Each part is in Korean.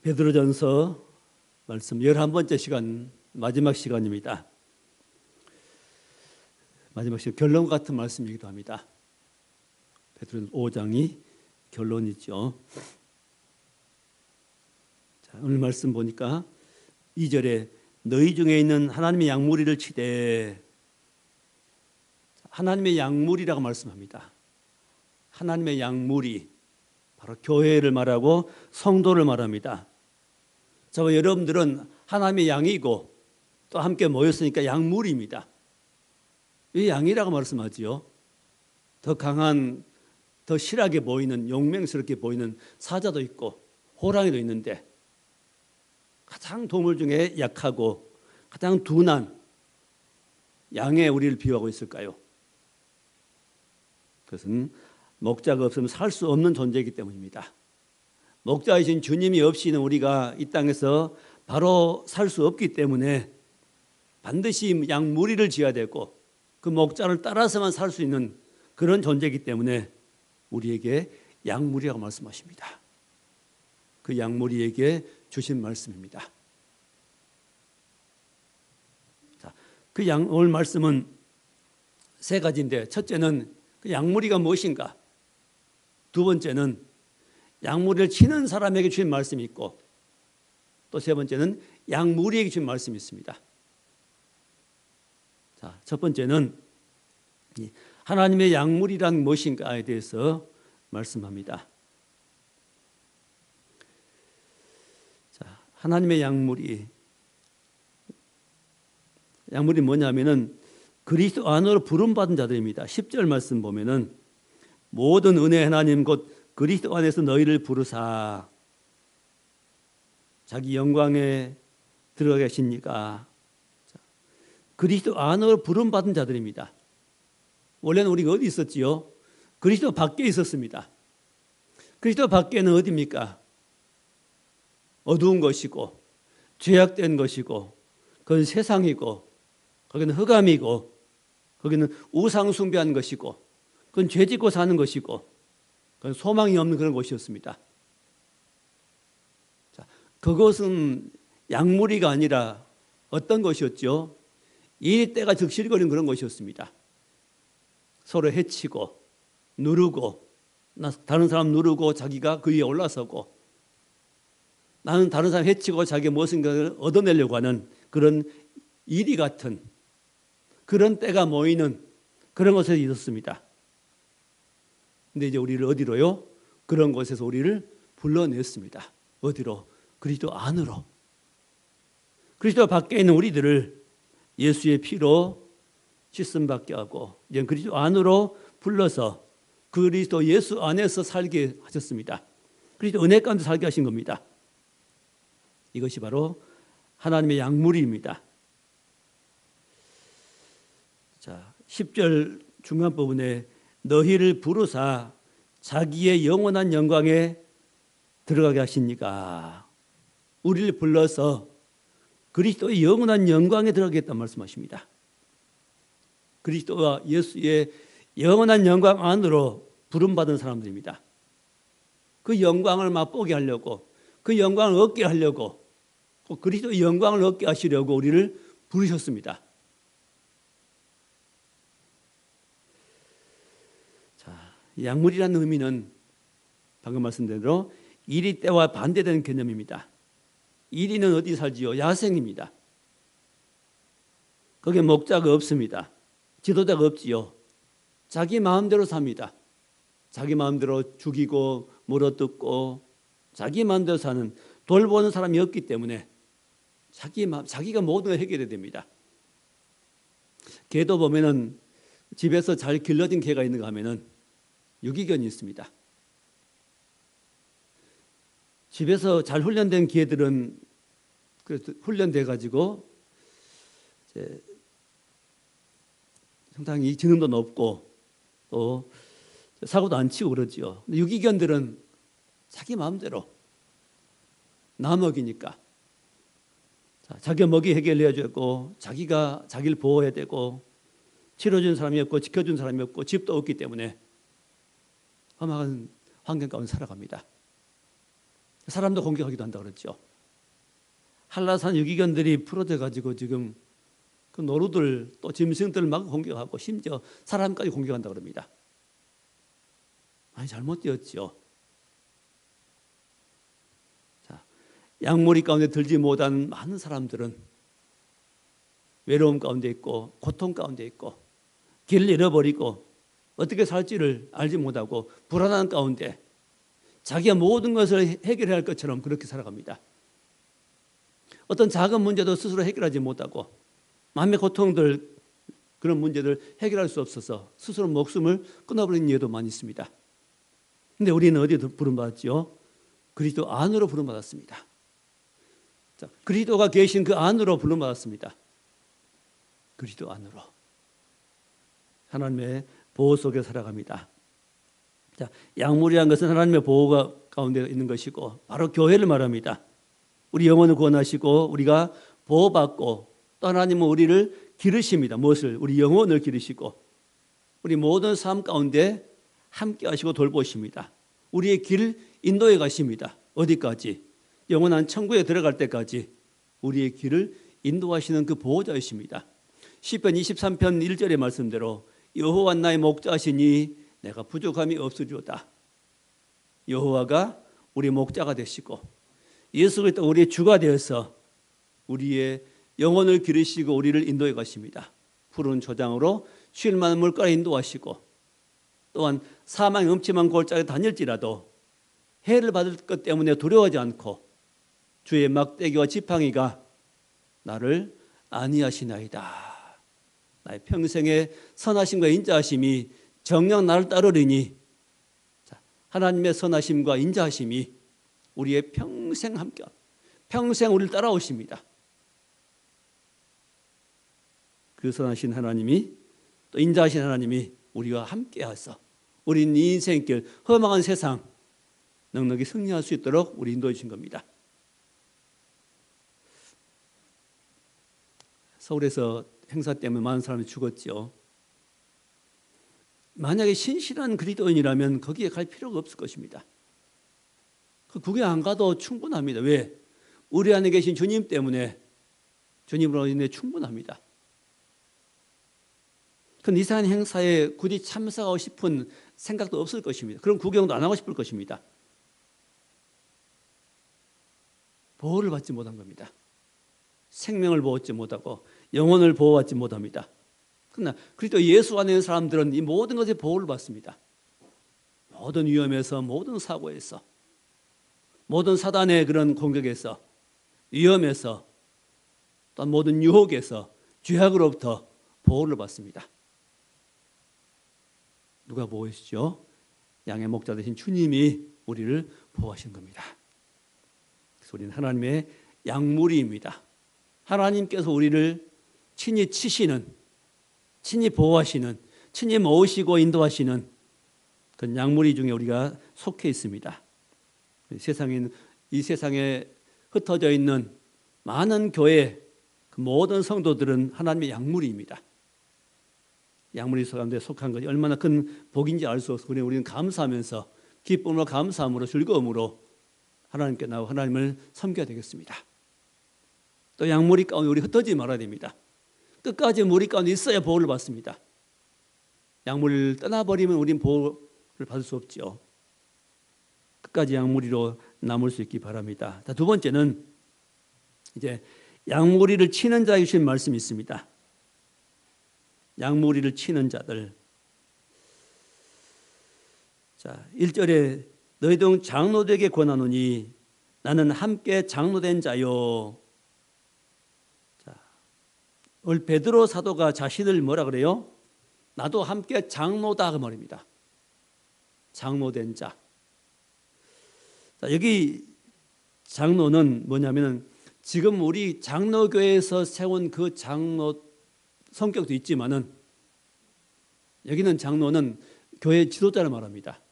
베드로전서 말씀 11번째 시간, 마지막 시간입니다. 마지막 시간 결론 같은 말씀이기도 합니다. 베드로전서 5장이 결론이죠. 자, 오늘 말씀 보니까 2절에 너희 중에 있는 하나님의 양무리를 치되, 하나님의 양무리라고 말씀합니다. 하나님의 양무리, 바로 교회를 말하고 성도를 말합니다. 저와 여러분들은 하나님의 양이고 또 함께 모였으니까 양무리입니다. 이 양이라고 말씀하지요. 더 강한, 더 실하게 보이는, 용맹스럽게 보이는 사자도 있고 호랑이도 있는데, 가장 동물 중에 약하고 가장 둔한 양에 우리를 비유하고 있을까요? 그것은 목자가 없으면 살 수 없는 존재이기 때문입니다. 목자이신 주님이 없이는 우리가 이 땅에서 바로 살 수 없기 때문에 반드시 양 무리를 지어야 되고 그 목자를 따라서만 살 수 있는 그런 존재이기 때문에 우리에게 양 무리라고 말씀하십니다. 그 양 무리에게 주신 말씀입니다. 자, 그 오늘 말씀은 세 가지인데, 첫째는 그 양 무리가 무엇인가? 두 번째는 양무리를 치는 사람에게 주신 말씀이 있고, 또 세 번째는 양무리에게 주신 말씀이 있습니다. 자, 첫 번째는 하나님의 양무리란 무엇인가에 대해서 말씀합니다. 자, 하나님의 양무리 뭐냐면은 그리스도 안으로 부름받은 자들입니다. 10절 말씀 보면은 모든 은혜의 하나님 곧 그리스도 안에서 너희를 부르사 자기 영광에 들어가 계십니까? 그리스도 안으로 부름받은 자들입니다. 원래는 우리가 어디 있었지요? 그리스도 밖에 있었습니다. 그리스도 밖에는 어디입니까? 어두운 것이고 죄악된 것이고 그건 세상이고 거기는 흑암이고 거기는 우상 숭배하는 것이고 그건 죄 짓고 사는 것이고 그건 소망이 없는 그런 곳이었습니다. 자, 그것은 양무리가 아니라 어떤 것이었죠? 이 때가 적실거리는 그런 것이었습니다. 서로 해치고 누르고, 다른 사람 누르고 자기가 그 위에 올라서고, 나는 다른 사람 해치고 자기의 무엇인가를 얻어내려고 하는 그런 이리 같은 그런 때가 모이는 그런 곳에서 있었습니다. 근데 이제 우리를 어디로요? 그런 곳에서 우리를 불러냈습니다. 어디로? 그리스도 안으로. 그리스도 밖에 있는 우리들을 예수의 피로 씻음 받게 하고 이제 그리스도 안으로 불러서 그리스도 예수 안에서 살게 하셨습니다. 그리스도 은혜 가운데 살게 하신 겁니다. 이것이 바로 하나님의 양무리입니다. 자, 10절 중간 부분에 너희를 부르사 자기의 영원한 영광에 들어가게 하십니까? 우리를 불러서 그리스도의 영원한 영광에 들어가겠다는 말씀하십니다. 그리스도와 예수의 영원한 영광 안으로 부름받은 사람들입니다. 그 영광을 맛보게 하려고, 그 영광을 얻게 하려고, 그리스도의 영광을 얻게 하시려고 우리를 부르셨습니다. 자, 양무리라는 의미는 방금 말씀드린 대로 이리 때와 반대되는 개념입니다. 이리는 어디 살지요? 야생입니다. 거기에 목자가 없습니다. 지도자가 없지요. 자기 마음대로 삽니다. 자기 마음대로 죽이고 물어뜯고 자기 마음대로 사는, 돌보는 사람이 없기 때문에 자기가 모든 걸 해결해야 됩니다. 개도 보면은 집에서 잘 길러진 개가 있는가 하면은 유기견이 있습니다. 집에서 잘 훈련된 개들은 훈련돼 가지고 상당히 지능도 높고 또 사고도 안 치고 그러지요. 유기견들은 자기 마음대로 나 먹이니까 자기 먹이 해결해야 되고 자기가 자기를 보호해야 되고 치료준 사람이 없고 지켜준 사람이 없고 집도 없기 때문에 험한 환경 가운데 살아갑니다. 사람도 공격하기도 한다 그랬죠. 한라산 유기견들이 풀어져 가지고 지금 그 노루들 또 짐승들을 막 공격하고 심지어 사람까지 공격한다 그럽니다. 많이 잘못되었죠. 자, 양무리 가운데 들지 못한 많은 사람들은 외로움 가운데 있고 고통 가운데 있고 길을 잃어버리고 어떻게 살지를 알지 못하고 불안한 가운데 자기가 모든 것을 해결해야 할 것처럼 그렇게 살아갑니다. 어떤 작은 문제도 스스로 해결하지 못하고 마음의 고통들 그런 문제들 해결할 수 없어서 스스로 목숨을 끊어버리는 예도 많이 있습니다. 그런데 우리는 어디에 부름받았죠? 그리스도 안으로 부름받았습니다. 자, 그리스도가 계신 그 안으로 부름받았습니다. 그리스도 안으로 하나님의 보호 속에 살아갑니다. 자, 양무리한 것은 하나님의 보호가 가운데 있는 것이고 바로 교회를 말합니다. 우리 영혼을 구원하시고 우리가 보호받고 또 하나님은 우리를 기르십니다. 무엇을? 우리 영혼을 기르시고 우리 모든 삶 가운데 함께 하시고 돌보십니다. 우리의 길을 인도해 가십니다. 어디까지? 영원한 천국에 들어갈 때까지 우리의 길을 인도하시는 그 보호자이십니다. 시편 23편 1절의 말씀대로 여호와 나의 목자시니 내가 부족함이 없으리로다. 여호와가 우리 목자가 되시고 예수 그리스도 우리의 주가 되어서 우리의 영혼을 기르시고 우리를 인도해 가십니다. 푸른 초장으로 쉴 만한 물가에 인도하시고 또한 사망의 음침한 골짜기에 다닐지라도 해를 받을 것 때문에 두려워하지 않고 주의 막대기와 지팡이가 나를 안위하시나이다. 나의 평생의 선하심과 인자하심이 정녕 나를 따르리니 하나님의 선하심과 인자하심이 우리의 평생 함께 평생 우리를 따라오십니다. 그 선하신 하나님이 또 인자하신 하나님이 우리와 함께 하셔서 우리는 이 인생길 험악한 세상 넉넉히 승리할 수 있도록 우리 인도해 주신 겁니다. 서울에서 행사 때문에 많은 사람이 죽었죠. 만약에 신실한 그리스도인이라면 거기에 갈 필요가 없을 것입니다. 그 구경 안 가도 충분합니다. 왜? 우리 안에 계신 주님 때문에 주님으로 인해 충분합니다. 그 이상한 행사에 굳이 참석하고 싶은 생각도 없을 것입니다. 그럼 구경도 안 하고 싶을 것입니다. 보호를 받지 못한 겁니다. 생명을 보호받지 못하고 영혼을 보호받지 못합니다. 그러나 그리스도 예수 안에 있는 사람들은 이 모든 것에 보호를 받습니다. 모든 위험에서 모든 사고에서 모든 사단의 그런 공격에서 위험에서 또 모든 유혹에서 죄악으로부터 보호를 받습니다. 누가 보호하시죠? 양의 목자 되신 주님이 우리를 보호하신 겁니다. 그래서 우리는 하나님의 양무리입니다. 하나님께서 우리를 친히 치시는, 친히 보호하시는, 친히 모으시고 인도하시는 그 양무리 중에 우리가 속해 있습니다. 이 세상에 흩어져 있는 많은 교회 그 모든 성도들은 하나님의 양무리입니다. 양무리 가운데 속한 것이 얼마나 큰 복인지 알 수 없어. 우리는 감사하면서 기쁨으로 감사함으로 즐거움으로 하나님께 나와 하나님을 섬겨야 되겠습니다. 또 양무리 가운데 우리 흩어지지 말아야 됩니다. 끝까지 무리 가운데 있어야 보호를 받습니다. 양무리를 떠나버리면 우린 보호를 받을 수 없죠. 끝까지 양무리로 남을 수 있기 바랍니다. 두 번째는 이제 양무리를 치는 자에게 주신 말씀이 있습니다. 양무리를 치는 자들. 자, 1절에 너희 중 장로들에게 권하노니 나는 함께 장로된 자요. 자, 오늘 베드로 사도가 자신을 뭐라 그래요? 나도 함께 장로다 그 말입니다. 장로된 자. 자, 여기 장로는 뭐냐면 지금 우리 장로교회에서 세운 그 장로 성격도 있지만은 여기는 장로는 교회 지도자를 말합니다.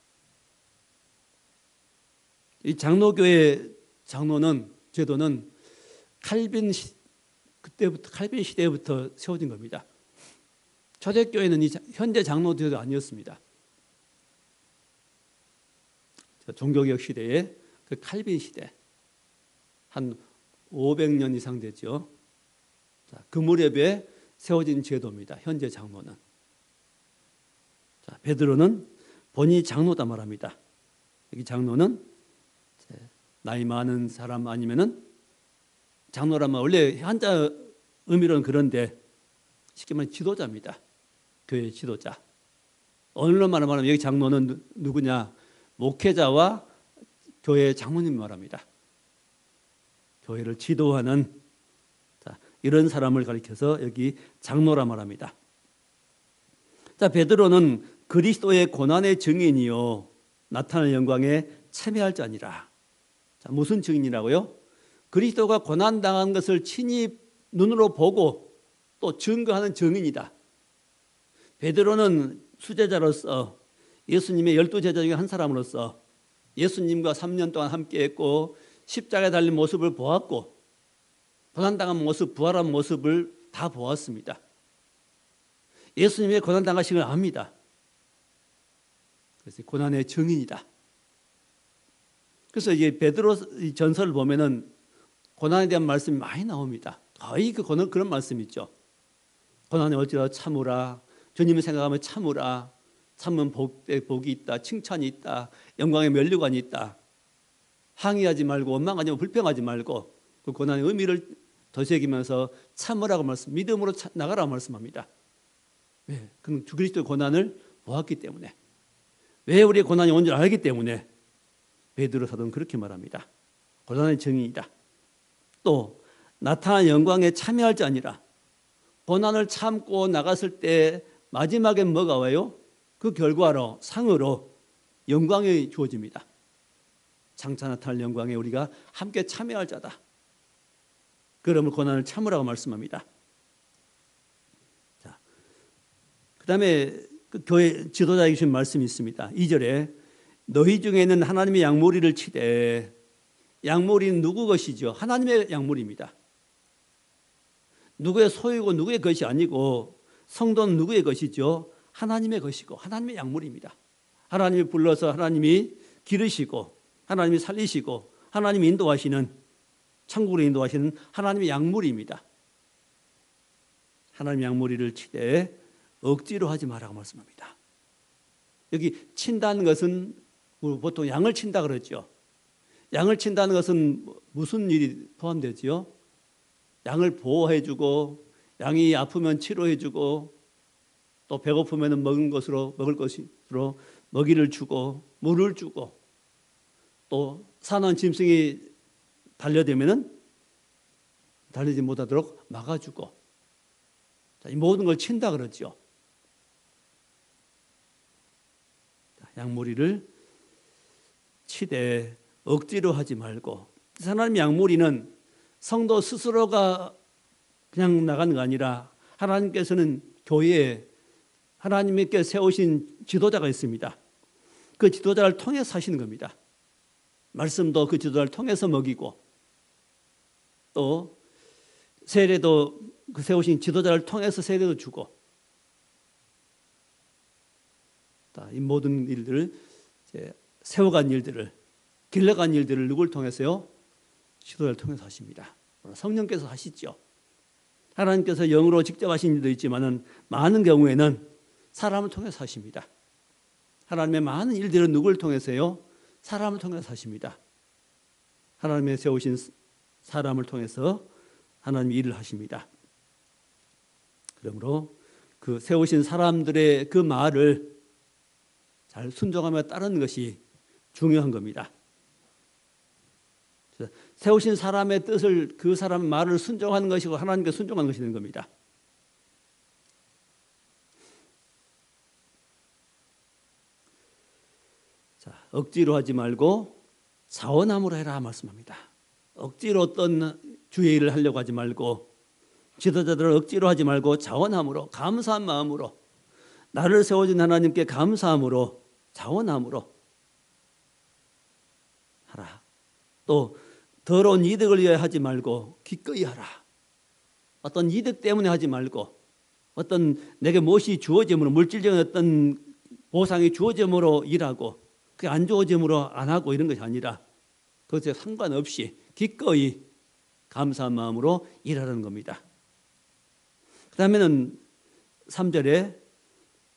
이 장로교회 장로는 제도는 칼빈 시대부터 세워진 겁니다. 초대교회는 현대 장로 제도 아니었습니다. 종교개혁 시대에 그 칼빈 시대 한 500년 이상 됐죠. 자, 그 무렵에 세워진 제도입니다. 현재 장로는. 자, 베드로는 본인이 장로다 말합니다. 여기 장로는 나이 많은 사람 아니면은 장로라면 원래 한자 의미로는 그런데 쉽게 말하면 지도자입니다. 교회 지도자. 오늘로 말하면 여기 장로는 누구냐? 목회자와 교회 장로님 말합니다. 교회를 지도하는 이런 사람을 가리켜서 여기 장로라 말합니다. 자, 베드로는 그리스도의 고난의 증인이요 나타날 영광에 참여할 자니라. 자, 무슨 증인이라고요? 그리스도가 고난 당한 것을 친히 눈으로 보고 또 증거하는 증인이다. 베드로는 수제자로서 예수님의 12제자 중에 한 사람으로서 예수님과 3년 동안 함께했고 십자가에 달린 모습을 보았고 고난당한 모습, 부활한 모습을 다 보았습니다. 예수님의 고난당하신 걸 압니다. 그래서 고난의 증인이다. 그래서 이게 베드로 전서를 보면은 고난에 대한 말씀이 많이 나옵니다. 거의 그런 말씀 있죠. 고난에 어찌라 참으라. 주님을 생각하면 참으라. 참으면 복이 있다. 칭찬이 있다. 영광의 면류관이 있다. 항의하지 말고 원망하지 말고 불평하지 말고 그 고난의 의미를 되새기면서 참으라고 믿음으로 나가라고 말씀합니다. 왜? 그는 주 그리스도의 고난을 보았기 때문에, 왜 우리의 고난이 온 줄 알기 때문에 베드로 사도는 그렇게 말합니다. 고난의 증인이다. 또 나타난 영광에 참여할 자 아니라 고난을 참고 나갔을 때 마지막에 뭐가 와요? 그 결과로 상으로 영광이 주어집니다. 장차 나타날 영광에 우리가 함께 참여할 자다. 그러면 고난을 참으라고 말씀합니다. 자, 그다음에 그 교회 지도자에게 주신 말씀이 있습니다. 2절에 너희 중에는 하나님의 양무리를 치되, 양무리는 누구 것이죠? 하나님의 양무리입니다. 누구의 소유고 누구의 것이 아니고 성도는 누구의 것이죠? 하나님의 것이고 하나님의 양무리입니다. 하나님이 불러서 하나님이 기르시고 하나님이 살리시고 하나님이 인도하시는, 천국으로 인도하시는 하나님의 양무리입니다. 하나님의 양무리를 치되 억지로 하지 말라고 말씀합니다. 여기 친다는 것은 보통 양을 친다 그러죠. 양을 친다는 것은 무슨 일이 포함되지요? 양을 보호해주고, 양이 아프면 치료해주고, 또 배고프면 먹을 것으로 먹이를 주고, 물을 주고, 또 사나운 짐승이 달려들면은 달리지 못하도록 막아주고, 이 모든 걸 친다 그러죠. 양무리를 치되 억지로 하지 말고, 하나님 양무리는 성도 스스로가 그냥 나가는 게 아니라 하나님께서는 교회에 하나님께 세우신 지도자가 있습니다. 그 지도자를 통해서 하시는 겁니다. 말씀도 그 지도자를 통해서 먹이고, 또 세례도 그 세우신 지도자를 통해서 세례도 주고, 이 모든 일들을 세워간 일들을, 길러간 일들을 누구를 통해서요? 지도자를 통해서 하십니다. 성령께서 하시죠. 하나님께서 영으로 직접 하신 일도 있지만은 많은 경우에는 사람을 통해서 하십니다. 하나님의 많은 일들은 누구를 통해서요? 사람을 통해서 하십니다. 하나님의 세우신 사람을 통해서 하나님이 일을 하십니다. 그러므로 그 세우신 사람들의 그 말을 잘 순종하며 따르는 것이 중요한 겁니다. 세우신 사람의 뜻을, 그 사람의 말을 순종하는 것이고 하나님께 순종하는 것이 되는 겁니다. 자, 억지로 하지 말고 자원함으로 해라 말씀합니다. 억지로 어떤 주의 일을 하려고 하지 말고, 지도자들을 억지로 하지 말고 자원함으로, 감사한 마음으로, 나를 세워준 하나님께 감사함으로, 자원함으로 하라. 또 더러운 이득을 위해 하지 말고 기꺼이 하라. 어떤 이득 때문에 하지 말고, 어떤 내게 무엇이 주어짐으로, 물질적인 어떤 보상이 주어짐으로 일하고 그게 안 주어짐으로 안 하고 이런 것이 아니라 그것에 상관없이 기꺼이 감사한 마음으로 일하는 겁니다. 그 다음에는 3절에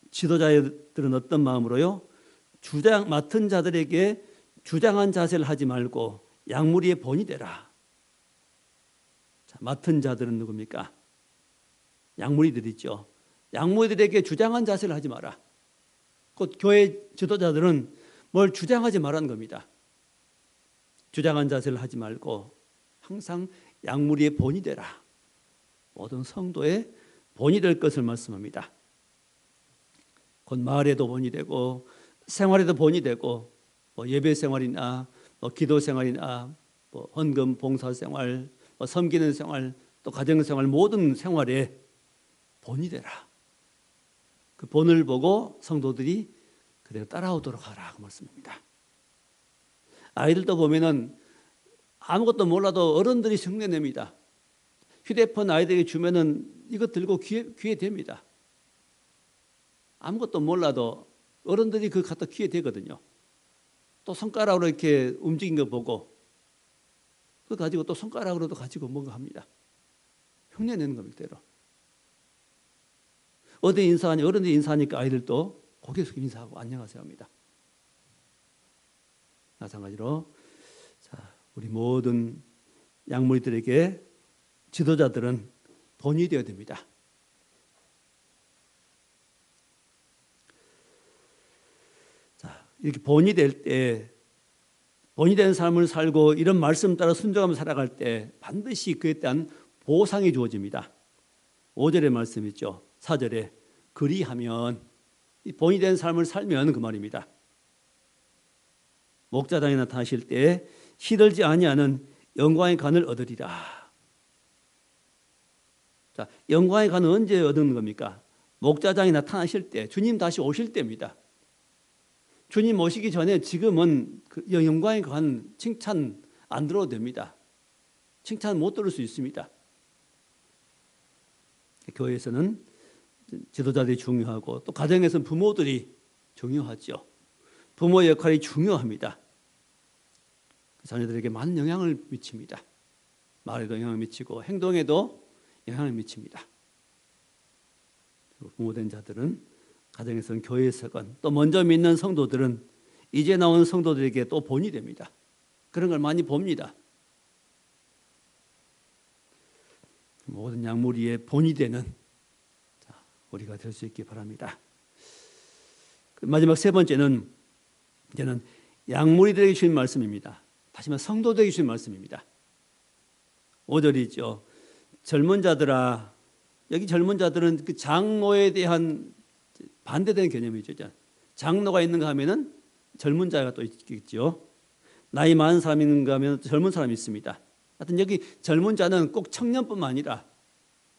지도자들은 어떤 마음으로요? 맡은 자들에게 주장한 자세를 하지 말고 양무리의 본이 되라. 자, 맡은 자들은 누굽니까? 양무리들이죠. 양무리들에게 주장한 자세를 하지 마라. 곧 교회 지도자들은 뭘 주장하지 말라는 겁니다. 주장한 자세를 하지 말고 항상 양무리의 본이 되라. 모든 성도의 본이 될 것을 말씀합니다. 곧 마을에도 본이 되고 생활에도 본이 되고 예배 생활이나 기도 생활이나 헌금 봉사 생활, 섬기는 생활, 또 가정 생활 모든 생활에 본이 되라. 그 본을 보고 성도들이 그대로 따라오도록 하라 그 말씀입니다. 아이들도 보면은 아무것도 몰라도 어른들이 흉내냅니다. 휴대폰 아이들에게 주면은 이거 들고 귀에 댑니다. 아무것도 몰라도 어른들이 그거 갖다 귀에 대거든요. 또 손가락으로 이렇게 움직인 거 보고 그거 가지고 또 손가락으로도 가지고 뭔가 합니다. 흉내내는 겁니다. 그대로. 어디 인사하니 어른들이 인사하니까 아이들도 고개 숙여 인사하고 안녕하세요 합니다. 마찬가지로 자, 우리 모든 양무리들에게 지도자들은 본이 되어야 됩니다. 자, 이렇게 본이 될 때, 본이 된 삶을 살고 이런 말씀 따라 순종하며 살아갈 때 반드시 그에 대한 보상이 주어집니다. 5절의 말씀 있죠. 4절에 그리하면 이 본이 된 삶을 살면 그 말입니다. 목자장에 나타나실 때 시들지 아니하는 영광의 간을 얻으리라. 자, 영광의 간은 언제 얻는 겁니까? 목자장에 나타나실 때, 주님 다시 오실 때입니다. 주님 오시기 전에 지금은 그 영광의 간 칭찬 안 들어도 됩니다. 칭찬 못 들을 수 있습니다. 교회에서는 지도자들이 중요하고 또 가정에서는 부모들이 중요하죠. 부모의 역할이 중요합니다. 자녀들에게 많은 영향을 미칩니다. 말에도 영향을 미치고 행동에도 영향을 미칩니다. 부모된 자들은 가정에서는 교회에서건 또 먼저 믿는 성도들은 이제 나온 성도들에게 또 본이 됩니다. 그런 걸 많이 봅니다. 모든 양무리의 본이 되는 우리가 될 수 있기 바랍니다. 마지막 세 번째는 이제는 양무리들에게 주신 말씀입니다. 다시 말해 성도들에게 주신 말씀입니다. 5절이죠. 젊은 자들아, 여기 젊은 자들은 그 장로에 대한 반대되는 개념이죠. 장로가 있는가 하면은 젊은 자가 또 있겠죠. 나이 많은 사람이 있는가 하면 젊은 사람이 있습니다. 하여튼 여기 젊은 자는 꼭 청년뿐만 아니라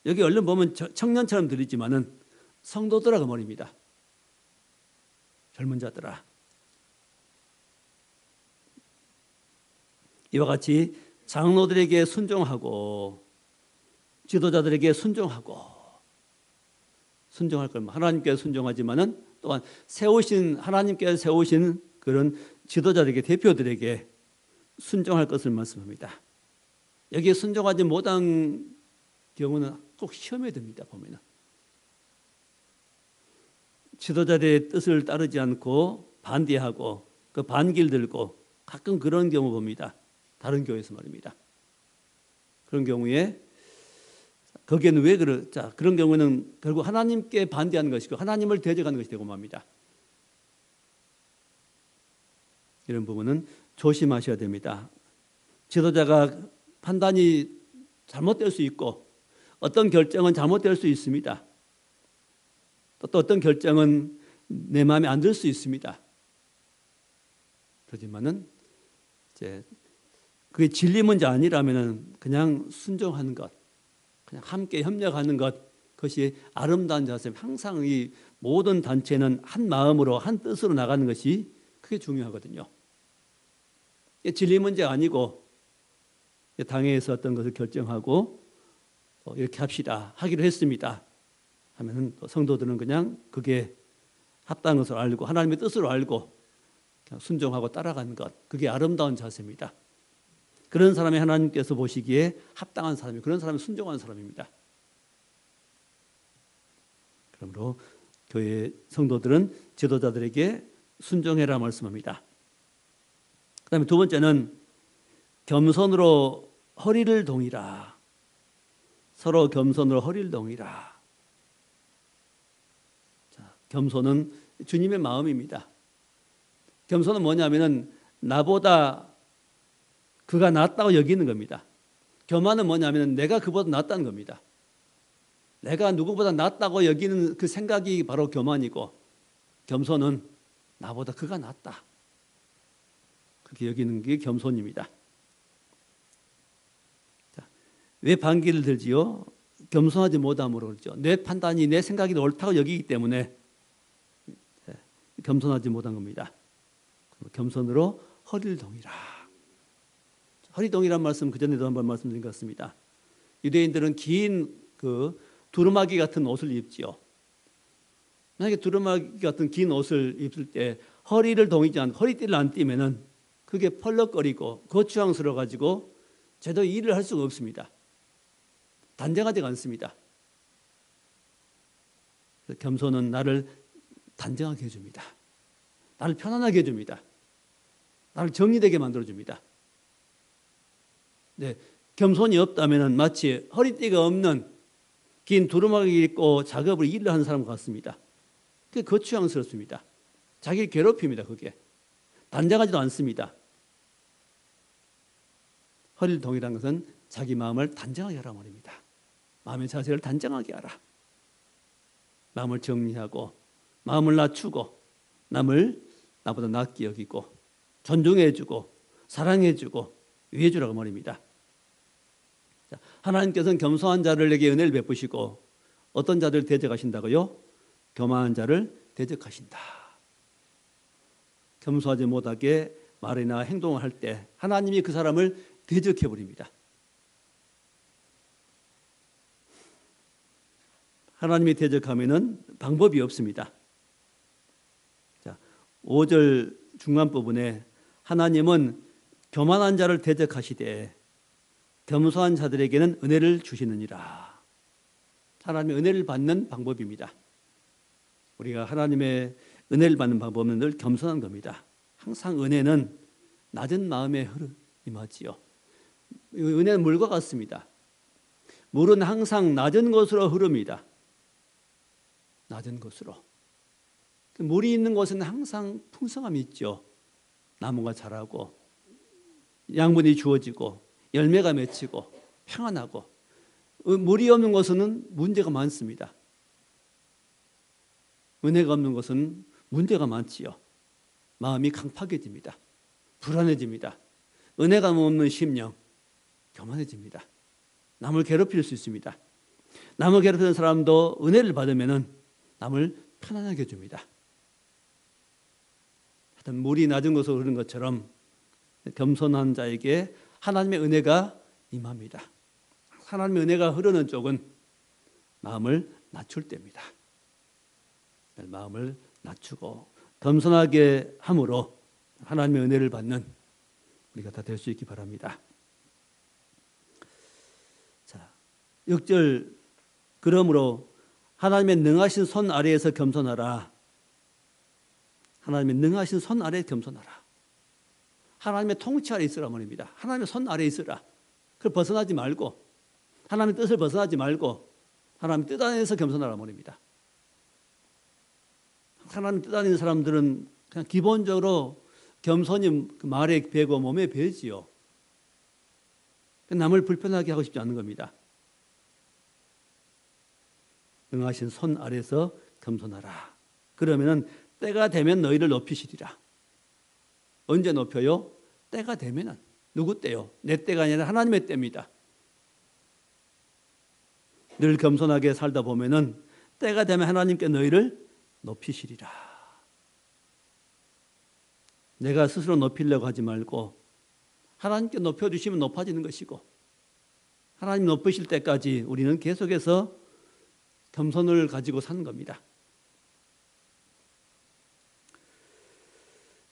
여기 얼른 보면 청년처럼 들리지만은 성도들아 그 말입니다. 젊은 자들아. 이와 같이 장로들에게 순종하고 지도자들에게 순종하고 순종할 걸 하나님께 순종하지만은 또한 하나님께 세우신 그런 지도자들에게 대표들에게 순종할 것을 말씀합니다. 여기에 순종하지 못한 경우는 꼭 시험에 듭니다. 보면은 지도자들의 뜻을 따르지 않고 반대하고 그 반길 들고 가끔 그런 경우 봅니다. 다른 교회에서 말입니다. 그런 경우에 거기에는 왜 그런 경우는 결국 하나님께 반대하는 것이고 하나님을 대적하는 것이 되고 맙니다. 이런 부분은 조심하셔야 됩니다. 지도자가 판단이 잘못될 수 있고 어떤 결정은 잘못될 수 있습니다. 또 어떤 결정은 내 마음에 안 들 수 있습니다. 그렇지만은 이제 그게 진리 문제 아니라면은 그냥 순종하는 것, 그냥 함께 협력하는 것, 그것이 아름다운 자세. 항상 이 모든 단체는 한 마음으로 한 뜻으로 나가는 것이 그게 중요하거든요. 진리 문제 아니고 당회에서 어떤 것을 결정하고 이렇게 합시다 하기로 했습니다 하면은 성도들은 그냥 그게 합당한 것을 알고 하나님의 뜻으로 알고 그냥 순종하고 따라가는 것, 그게 아름다운 자세입니다. 그런 사람이 하나님께서 보시기에 합당한 사람이, 그런 사람이 순종한 사람입니다. 그러므로 교회 성도들은 지도자들에게 순종해라 말씀합니다. 그 다음에 두 번째는 겸손으로 허리를 동이라. 서로 겸손으로 허리를 동이라. 자, 겸손은 주님의 마음입니다. 겸손은 뭐냐면은 나보다 그가 낫다고 여기는 겁니다. 교만은 뭐냐면 내가 그보다 낫다는 겁니다. 내가 누구보다 낫다고 여기는 그 생각이 바로 교만이고, 겸손은 나보다 그가 낫다, 그렇게 여기는 게 겸손입니다. 자, 왜 반기를 들지요? 겸손하지 못함으로 그렇죠. 내 판단이, 내 생각이 옳다고 여기기 때문에 겸손하지 못한 겁니다. 겸손으로 허리를 동이라. 허리 동이란 말씀 그전에도 한번 말씀드린 것 같습니다. 유대인들은 긴 그 두루마기 같은 옷을 입지요. 만약에 두루마기 같은 긴 옷을 입을 때 허리를 동이지 않고 허리띠를 안 띠면은 그게 펄럭거리고 거추장스러워 가지고 제대로 일을 할 수가 없습니다. 단정하지가 않습니다. 겸손은 나를 단정하게 해줍니다. 나를 편안하게 해줍니다. 나를 정리되게 만들어줍니다. 네, 겸손이 없다면 마치 허리띠가 없는 긴 두루마기 입고 작업을 일을 하는 사람 같습니다. 그게 거추장스럽습니다. 자기를 괴롭힙니다. 그게 단정하지도 않습니다. 허리를 동이라는 것은 자기 마음을 단정하게 하라 말입니다. 마음의 자세를 단정하게 하라. 마음을 정리하고 마음을 낮추고 남을 나보다 낫게 여기고 존중해주고 사랑해주고 위해주라고 말입니다. 하나님께서는 겸손한 자들에게 은혜를 베푸시고 어떤 자들을 대적하신다고요? 교만한 자를 대적하신다. 겸손하지 못하게 말이나 행동을 할 때 하나님이 그 사람을 대적해버립니다. 하나님이 대적하면은 방법이 없습니다. 자, 5절 중간 부분에 하나님은 교만한 자를 대적하시되 겸손한 자들에게는 은혜를 주시느니라. 하나님의 은혜를 받는 방법입니다. 우리가 하나님의 은혜를 받는 방법은 늘 겸손한 겁니다. 항상 은혜는 낮은 마음에 임하지요. 은혜는 물과 같습니다. 물은 항상 낮은 곳으로 흐릅니다. 낮은 곳으로. 물이 있는 곳에는 항상 풍성함이 있죠. 나무가 자라고 양분이 주어지고 열매가 맺히고 평안하고, 물이 없는 곳은 문제가 많습니다. 은혜가 없는 곳은 문제가 많지요. 마음이 강팍해집니다. 불안해집니다. 은혜가 없는 심령 교만해집니다. 남을 괴롭힐 수 있습니다. 남을 괴롭히는 사람도 은혜를 받으면 남을 편안하게 해줍니다. 하여튼 물이 낮은 곳으로 흐르는 것처럼 겸손한 자에게 하나님의 은혜가 임합니다. 하나님의 은혜가 흐르는 쪽은 마음을 낮출 때입니다. 마음을 낮추고 겸손하게 함으로 하나님의 은혜를 받는 우리가 다 될 수 있기 바랍니다. 자, 6절 그러므로 하나님의 능하신 손 아래에서 겸손하라. 하나님의 능하신 손 아래에 겸손하라. 하나님의 통치 아래 있으라 말입니다. 하나님의 손 아래 있으라. 그걸 벗어나지 말고, 하나님의 뜻을 벗어나지 말고 하나님의 뜻 안에서 겸손하라 말입니다. 하나님 뜻 안에 있는 사람들은 그냥 기본적으로 겸손이 말에 배고 몸에 배지요. 남을 불편하게 하고 싶지 않은 겁니다. 능하신 손 아래서 겸손하라. 그러면은 때가 되면 너희를 높이시리라. 언제 높여요? 때가 되면은. 누구 때요? 내 때가 아니라 하나님의 때입니다. 늘 겸손하게 살다 보면은 때가 되면 하나님께 너희를 높이시리라. 내가 스스로 높이려고 하지 말고 하나님께 높여주시면 높아지는 것이고, 하나님 높이실 때까지 우리는 계속해서 겸손을 가지고 사는 겁니다.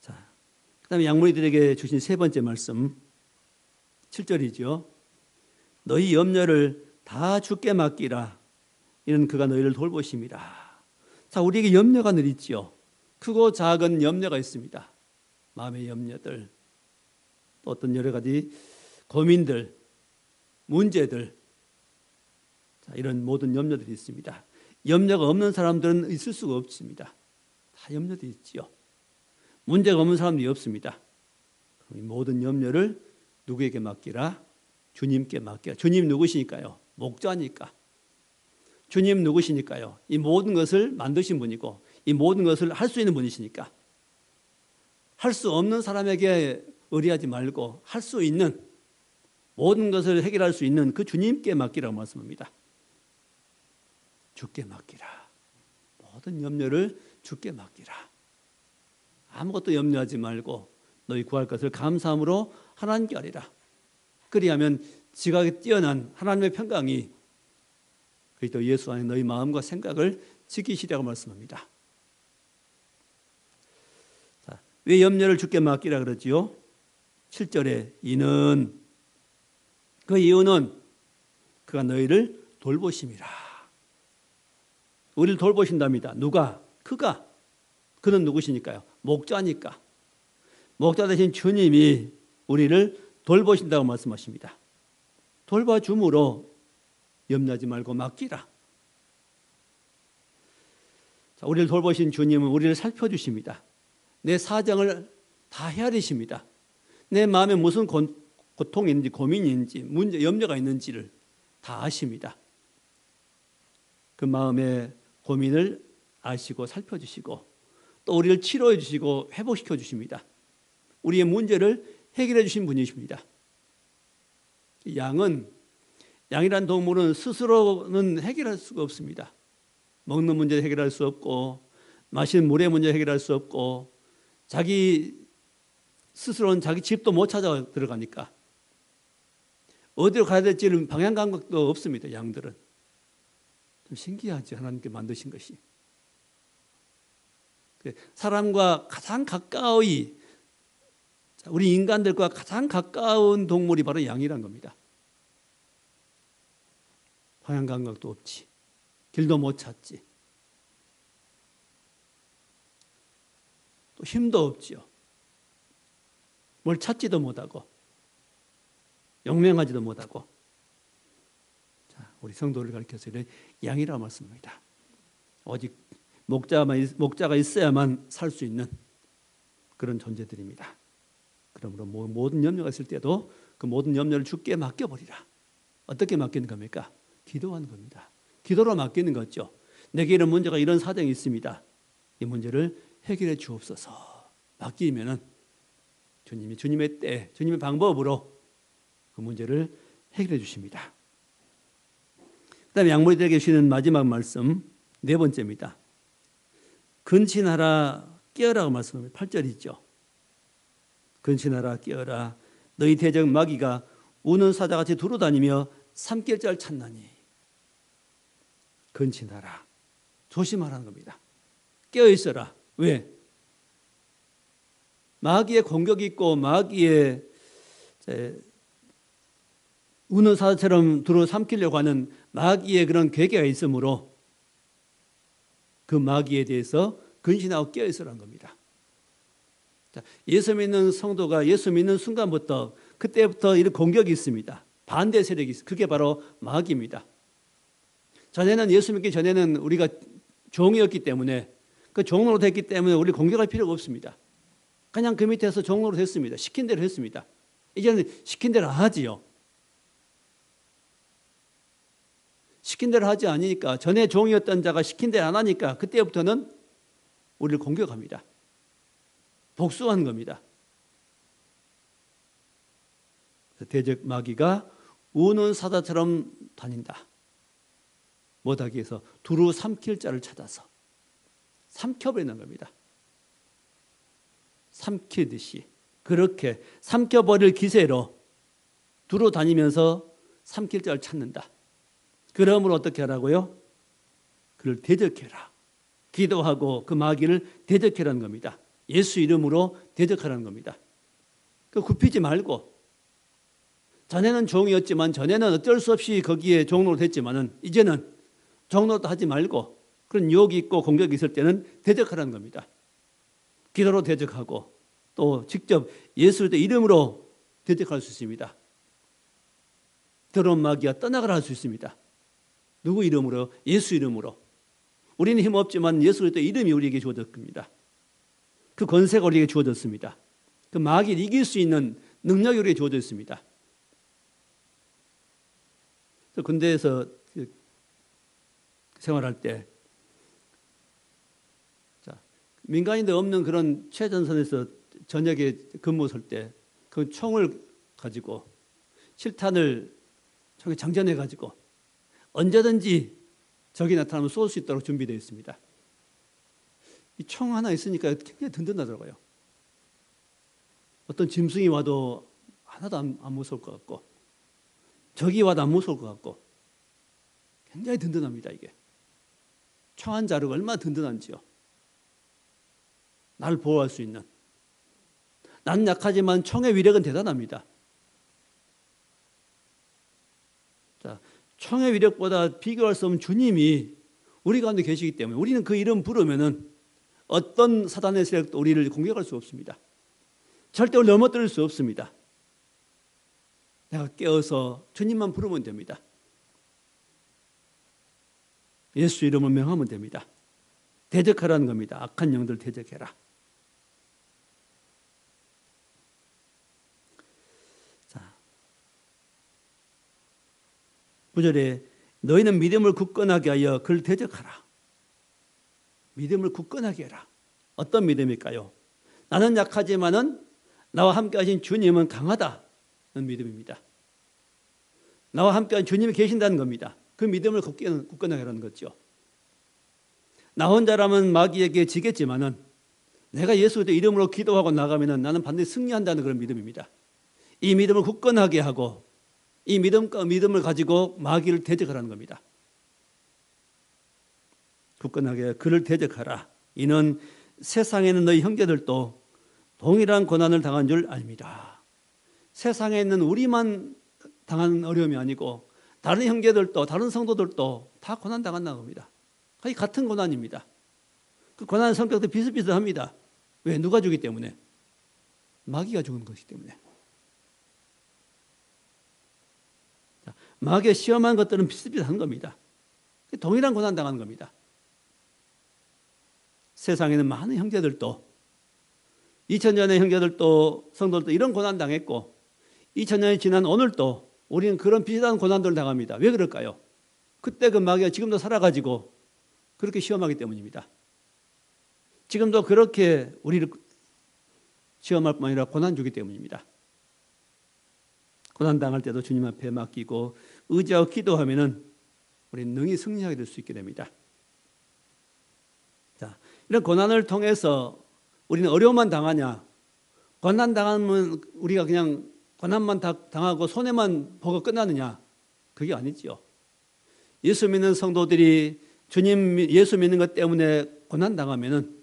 자, 그 다음에 양무리들에게 주신 세 번째 말씀, 7절이죠. 너희 염려를 다 주께 맡기라. 이는 그가 너희를 돌보심이라. 자, 우리에게 염려가 늘 있죠. 크고 작은 염려가 있습니다. 마음의 염려들, 또 어떤 여러 가지 고민들, 문제들, 자, 이런 모든 염려들이 있습니다. 염려가 없는 사람들은 있을 수가 없습니다. 다 염려도 있지요. 문제가 없는 사람들이 없습니다. 그럼 이 모든 염려를 누구에게 맡기라? 주님께 맡기라. 주님 누구시니까요? 목자니까. 주님 누구시니까요? 이 모든 것을 만드신 분이고 이 모든 것을 할 수 있는 분이시니까 할 수 없는 사람에게 의뢰하지 말고 할 수 있는 모든 것을 해결할 수 있는 그 주님께 맡기라고 말씀합니다. 주께 맡기라. 모든 염려를 주께 맡기라. 아무것도 염려하지 말고 너희 구할 것을 감사함으로 하나님께 아뢰라. 그리하면 지각에 뛰어난 하나님의 평강이 그리스도 예수 안에 너희 마음과 생각을 지키시라고 말씀합니다. 자, 왜 염려를 주께 맡기라 그러지요? 7절에 이는 그 이유는 그가 너희를 돌보심이라. 우리를 돌보신답니다. 누가? 그가. 그는 누구시니까요? 목자니까. 목자 되신 주님이 우리를 돌보신다고 말씀하십니다. 돌봐줌으로 염려하지 말고 맡기라. 자, 우리를 돌보신 주님은 우리를 살펴주십니다. 내 사정을 다 헤아리십니다. 내 마음에 무슨 고통이 있는지 고민이 있는지 문제, 염려가 있는지를 다 아십니다. 그 마음의 고민을 아시고 살펴주시고 또 우리를 치료해 주시고 회복시켜 주십니다. 우리의 문제를 해결해 주신 분이십니다. 양이란 동물은 스스로는 해결할 수가 없습니다. 먹는 문제 해결할 수 없고 마시는 물의 문제 해결할 수 없고 자기 스스로는 자기 집도 못 찾아 들어가니까 어디로 가야 될지는 방향 감각도 없습니다. 양들은. 좀 신기하죠. 하나님께 만드신 것이. 사람과 가장 가까이 우리 인간들과 가장 가까운 동물이 바로 양이란 겁니다. 방향 감각도 없지. 길도 못 찾지. 또 힘도 없지요. 뭘 찾지도 못하고 영명하지도 못하고. 자, 우리 성도를 가르쳐서 양이라고 말씀합니다. 오직 목자가 있어야만 살 수 있는 그런 존재들입니다. 그러므로 모든 염려가 있을 때도 그 모든 염려를 주께 맡겨버리라. 어떻게 맡기는 겁니까? 기도하는 겁니다. 기도로 맡기는 거죠. 내게 이런 문제가 이런 사정이 있습니다. 이 문제를 해결해 주옵소서. 맡기면은 주님의 때, 주님의 방법으로 그 문제를 해결해 주십니다. 그다음에 양모리들에게 주시는 마지막 말씀 네 번째입니다. 근신하라 깨어라고 말씀합니다. 8절이죠. 근신하라 깨어라 너희 대적 마귀가 우는 사자같이 두루다니며 삼킬 자를 찾나니. 근신하라. 조심하라는 겁니다. 깨어 있어라. 왜? 마귀의 공격이 있고 마귀의 우는 사자처럼 두루 삼키려고 하는 마귀의 그런 계계가 있으므로 그 마귀에 대해서 근신하고 깨어 있으라는 겁니다. 자, 예수 믿는 성도가 예수 믿는 순간부터 그때부터 이런 공격이 있습니다. 반대 세력이 있습니다. 그게 바로 마귀입니다. 전에는 예수 믿기 전에는 우리가 종이었기 때문에 그 종로로 됐기 때문에 우리 공격할 필요가 없습니다. 그냥 그 밑에서 종로로 됐습니다. 시킨 대로 했습니다. 이제는 시킨 대로 하지요. 시킨 대로 하지 않으니까 전에 종이었던 자가 시킨 대로 안 하니까 그때부터는 우리를 공격합니다. 복수하는 겁니다. 대적 마귀가 우는 사자처럼 다닌다. 못하기 위해서 두루 삼킬 자를 찾아서 삼켜버리는 겁니다. 삼키듯이 그렇게 삼켜버릴 기세로 두루 다니면서 삼킬 자를 찾는다. 그러므로 어떻게 하라고요? 그를 대적해라. 기도하고 그 마귀를 대적해라는 겁니다. 예수 이름으로 대적하라는 겁니다. 그 굽히지 말고 전에는 종이었지만, 전에는 어쩔 수 없이 거기에 종로로 됐지만은 이제는 종로도 하지 말고 그런 유혹이 있고 공격이 있을 때는 대적하라는 겁니다. 기도로 대적하고 또 직접 예수의 이름으로 대적할 수 있습니다. 더러운 마귀가 떠나가라 할 수 있습니다. 누구 이름으로? 예수 이름으로. 우리는 힘 없지만 예수 그리스도의 이름이 우리에게 주어졌습니다. 그 권세가 우리에게 주어졌습니다. 그 마귀를 이길 수 있는 능력이 우리에게 주어졌습니다. 군대에서 생활할 때 민간인들 없는 그런 최전선에서 저녁에 근무 설 때 그 총을 가지고 실탄을 총에 장전해 가지고 언제든지 적이 나타나면 쏠 수 있도록 준비되어 있습니다. 이 총 하나 있으니까 굉장히 든든하더라고요. 어떤 짐승이 와도 하나도 안 무서울 것 같고 적이 와도 안 무서울 것 같고 굉장히 든든합니다. 이게 총 한 자루가 얼마나 든든한지요. 나를 보호할 수 있는. 나는 약하지만 총의 위력은 대단합니다. 자, 총의 위력보다 비교할 수 없는 주님이 우리 가운데 계시기 때문에 우리는 그 이름 부르면은 어떤 사단의 세력도 우리를 공격할 수 없습니다. 절대 넘어뜨릴 수 없습니다. 내가 깨어서 주님만 부르면 됩니다. 예수 이름을 명하면 됩니다. 대적하라는 겁니다. 악한 영들 대적해라. 자, 9절에 너희는 믿음을 굳건하게 하여 그를 대적하라. 믿음을 굳건하게 해라. 어떤 믿음일까요? 나는 약하지만은 나와 함께 하신 주님은 강하다는 믿음입니다. 나와 함께 하신 주님이 계신다는 겁니다. 그 믿음을 굳건하게 하라는 거죠. 나 혼자라면 마귀에게 지겠지만은 내가 예수의 이름으로 기도하고 나가면은 나는 반드시 승리한다는 그런 믿음입니다. 이 믿음을 굳건하게 하고 이 믿음을 가지고 마귀를 대적하라는 겁니다. 굳건하게 그를 대적하라. 이는 세상에는 너희 형제들도 동일한 고난을 당한 줄 압니다. 세상에 있는 우리만 당한 어려움이 아니고 다른 형제들도 다른 성도들도 다 고난 당한다는 겁니다. 거의 같은 고난입니다. 그 고난 성격도 비슷비슷합니다. 왜? 누가 주기 때문에? 마귀가 죽은 것이기 때문에. 마귀에 시험한 것들은 비슷비슷한 겁니다. 동일한 고난 당하는 겁니다. 세상에는 많은 형제들도 2000년의 형제들도 성도들도 이런 고난 당했고 2000년이 지난 오늘도 우리는 그런 비슷한 고난들을 당합니다. 왜 그럴까요? 그때 그 마귀가 지금도 살아가지고 그렇게 시험하기 때문입니다. 지금도 그렇게 우리를 시험할 뿐 아니라 고난 주기 때문입니다. 고난 당할 때도 주님 앞에 맡기고 의지하고 기도하면은 우리는 능히 승리하게 될 수 있게 됩니다. 자, 이런 고난을 통해서 우리는 어려움만 당하냐? 고난 당하면 우리가 그냥 고난만 당하고 손해만 보고 끝나느냐? 그게 아니지요. 예수 믿는 성도들이 주님 예수 믿는 것 때문에 고난 당하면은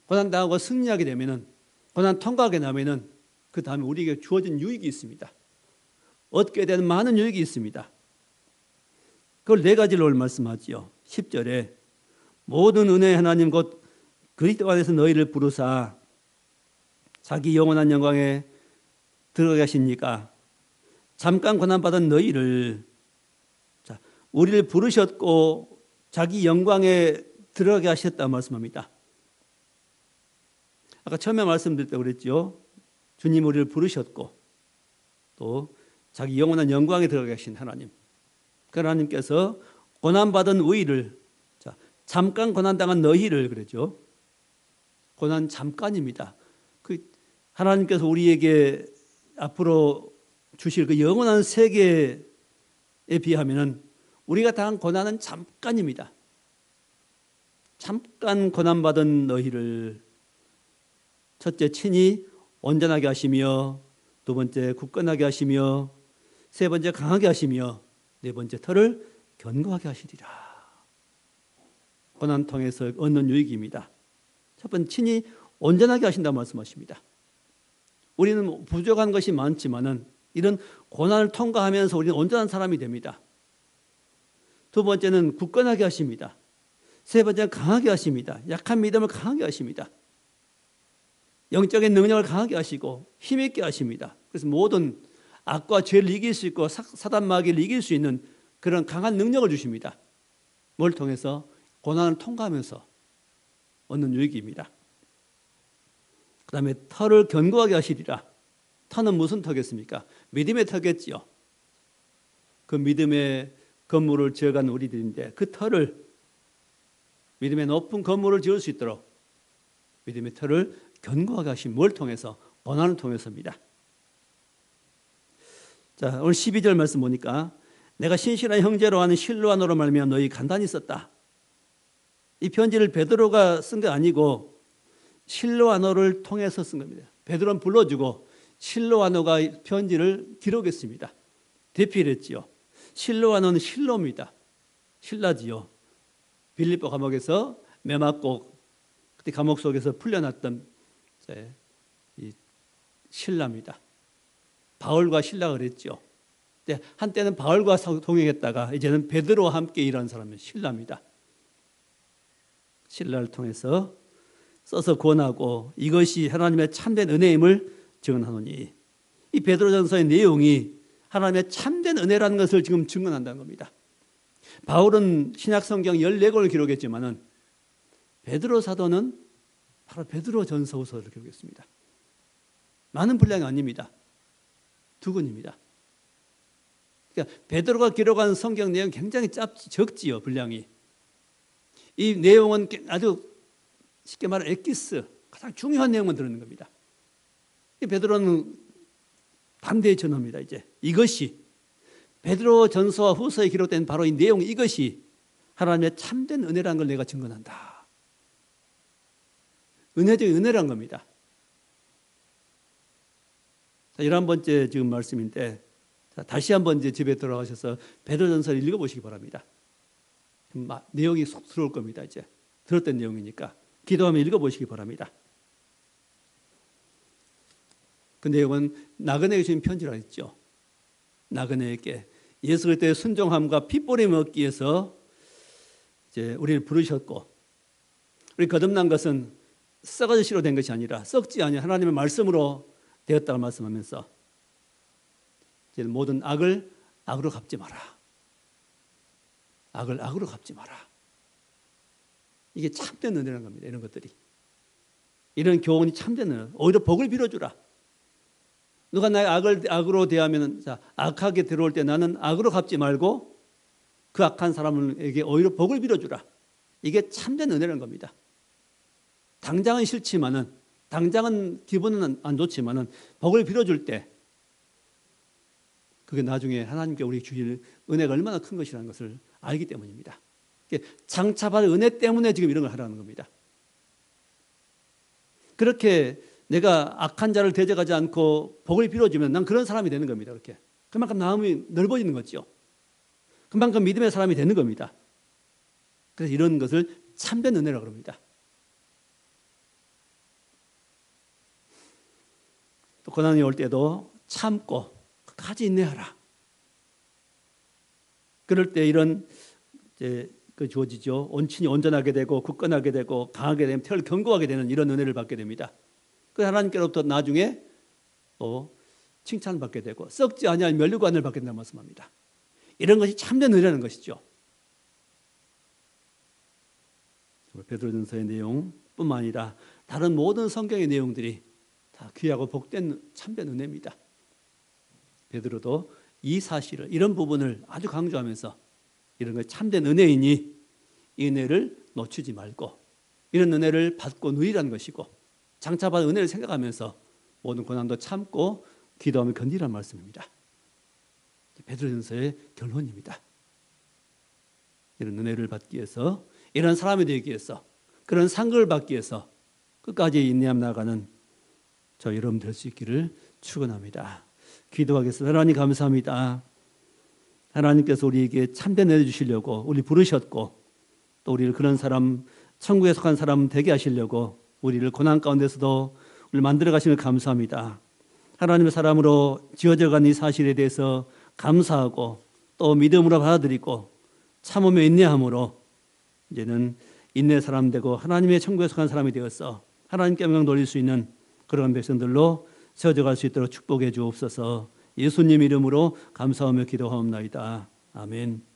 고난 당하고 승리하게 되면은 고난 통과하게 되면은 그 다음에 우리에게 주어진 유익이 있습니다. 얻게 되는 많은 유익이 있습니다. 그걸 네 가지로 말씀하지요. 10절에 모든 은혜의 하나님 곧 그리스도 안에서 너희를 부르사 자기 영원한 영광에 들어가게 하시니까 잠깐 고난받은 너희를 우리를 부르셨고 자기 영광에 들어가게 하셨다 말씀합니다. 아까 처음에 말씀드릴 때 그랬죠. 주님 우리를 부르셨고 또 자기 영원한 영광에 들어가게 하신 하나님. 그 하나님께서 고난받은 우리를 잠깐 고난당한 너희를 그랬죠. 고난 잠깐입니다. 그 하나님께서 우리에게 앞으로 주실 그 영원한 세계에 비하면은 우리가 당한 고난은 잠깐입니다. 잠깐 고난받은 너희를 첫째 친히 온전하게 하시며 두 번째 굳건하게 하시며 세 번째 강하게 하시며 네 번째 털을 견고하게 하시리라. 고난 통해서 얻는 유익입니다. 첫 번째 친히 온전하게 하신다고 말씀하십니다. 우리는 부족한 것이 많지만은 이런 고난을 통과하면서 우리는 온전한 사람이 됩니다. 두 번째는 굳건하게 하십니다. 세 번째는 강하게 하십니다. 약한 믿음을 강하게 하십니다. 영적인 능력을 강하게 하시고 힘있게 하십니다. 그래서 모든 악과 죄를 이길 수 있고 사단 마귀를 이길 수 있는 그런 강한 능력을 주십니다. 뭘 통해서? 고난을 통과하면서 얻는 유익입니다. 그 다음에 터를 견고하게 하시리라. 터는 무슨 터겠습니까? 믿음의 터겠지요. 그 믿음의 건물을 지어간 우리들인데 그 터를, 믿음의 높은 건물을 지을 수 있도록 믿음의 터를 견고하게 하신 뭘 통해서? 고난을 통해서입니다. 자, 오늘 12절 말씀 보니까 내가 신실한 형제로 하는 실로아노로 말미암아 너희 간단히 썼다. 이 편지를 베드로가 쓴 게 아니고 실로아노를 통해서 쓴 겁니다. 베드로는 불러주고 실로아노가 편지를 기록했습니다. 대필했지요. 실로아노는 실로입니다. 신라지요. 빌립보 감옥에서 매 맞고 그때 감옥 속에서 풀려났던 이 신라입니다. 바울과 신라가 그랬죠. 한때는 바울과 동행했다가 이제는 베드로와 함께 일하는 사람은 신라입니다. 신라를 통해서 써서 권하고 이것이 하나님의 참된 은혜임을 증언하노니, 이 베드로전서의 내용이 하나님의 참된 은혜라는 것을 지금 증언한다는 겁니다. 바울은 신약성경 14권을 기록했지만은 베드로 사도는 바로 베드로전서 후서를 기록했습니다. 많은 분량이 아닙니다. 2권입니다. 그러니까 베드로가 기록한 성경 내용 굉장히 적지요, 분량이. 이 내용은 아주 쉽게 말해 엑기스, 가장 중요한 내용만 들어있는 겁니다. 베드로는 반대의 전어입니다. 이제 이것이 베드로 전서와 후서에 기록된 바로 이 내용, 이것이 하나님의 참된 은혜라는 걸 내가 증언한다. 은혜적인 은혜란 겁니다. 11번째 지금 말씀인데, 다시 한번 이제 집에 돌아가셔서 베드로전서를 읽어보시기 바랍니다. 내용이 속 들어올 겁니다. 이제 들었던 내용이니까 기도하며 읽어보시기 바랍니다. 그 내용은 나그네에게 주신 편지라 했죠. 나그네에게 예수 그리스도의 순종함과 핏보림을 얻기 위해서 이제 우리를 부르셨고, 우리 거듭난 것은 썩어질 씨로 된 것이 아니라 썩지 아니 하나님의 말씀으로 되었다고 말씀하면서 이제 모든 악을 악으로 갚지 마라. 악을 악으로 갚지 마라. 이게 참된 은혜라는 겁니다. 이런 것들이. 이런 교훈이 참된 은혜. 오히려 복을 빌어주라. 누가 나의 악을 악으로 대하면, 악하게 들어올 때 나는 악으로 갚지 말고 그 악한 사람에게 오히려 복을 빌어주라. 이게 참된 은혜라는 겁니다. 당장은 싫지만은, 당장은 기분은 안 좋지만은 복을 빌어줄 때 그게 나중에 하나님께 우리 주실 은혜가 얼마나 큰 것이라는 것을 알기 때문입니다. 장차받은 은혜 때문에 지금 이런 걸 하라는 겁니다. 그렇게 내가 악한 자를 대적하지 않고 복을 빌어주면 난 그런 사람이 되는 겁니다. 그렇게. 그만큼 마음이 넓어지는 거죠. 그만큼 믿음의 사람이 되는 겁니다. 그래서 이런 것을 참된 은혜라고 합니다. 또 고난이 올 때도 참고 끝까지 인내하라. 그럴 때 이런 그 주어지죠. 온친이 온전하게 되고 굳건하게 되고 강하게 되면 털 견고하게 되는 이런 은혜를 받게 됩니다. 그 하나님께로부터 나중에 또 칭찬을 받게 되고 썩지 아니할 면류관을 받게 된다는 말씀합니다. 이런 것이 참된 은혜라는 것이죠. 베드로전서의 내용뿐만 아니라 다른 모든 성경의 내용들이 다 귀하고 복된 참된 은혜입니다. 베드로도 이 사실을, 이런 부분을 아주 강조하면서 이런 걸 참된 은혜이니 이 은혜를 놓치지 말고 이런 은혜를 받고 누리라는 것이고 장차받은 은혜를 생각하면서 모든 고난도 참고 기도하며 견디라는 말씀입니다. 베드로전서의 결론입니다. 이런 은혜를 받기 위해서, 이런 사람이 되기 위해서, 그런 상급을 받기 위해서 끝까지 인내하며 나아가는 저 여러분 될 수 있기를 축원합니다. 기도하겠습니다. 하나님 감사합니다. 하나님께서 우리에게 참된 은혜 주시려고 우리 부르셨고 또 우리를 그런 사람, 천국에 속한 사람 되게 하시려고 우리를 고난 가운데서도 우리를 만들어 가시는 감사합니다. 하나님의 사람으로 지어져간 이 사실에 대해서 감사하고 또 믿음으로 받아들이고 참으며 인내함으로 이제는 인내 사람 되고 하나님의 천국에 속한 사람이 되어서 하나님께 영광 돌릴 수 있는 그런 백성들로 세워져 갈 수 있도록 축복해 주옵소서. 예수님 이름으로 감사하며 기도하옵나이다. 아멘.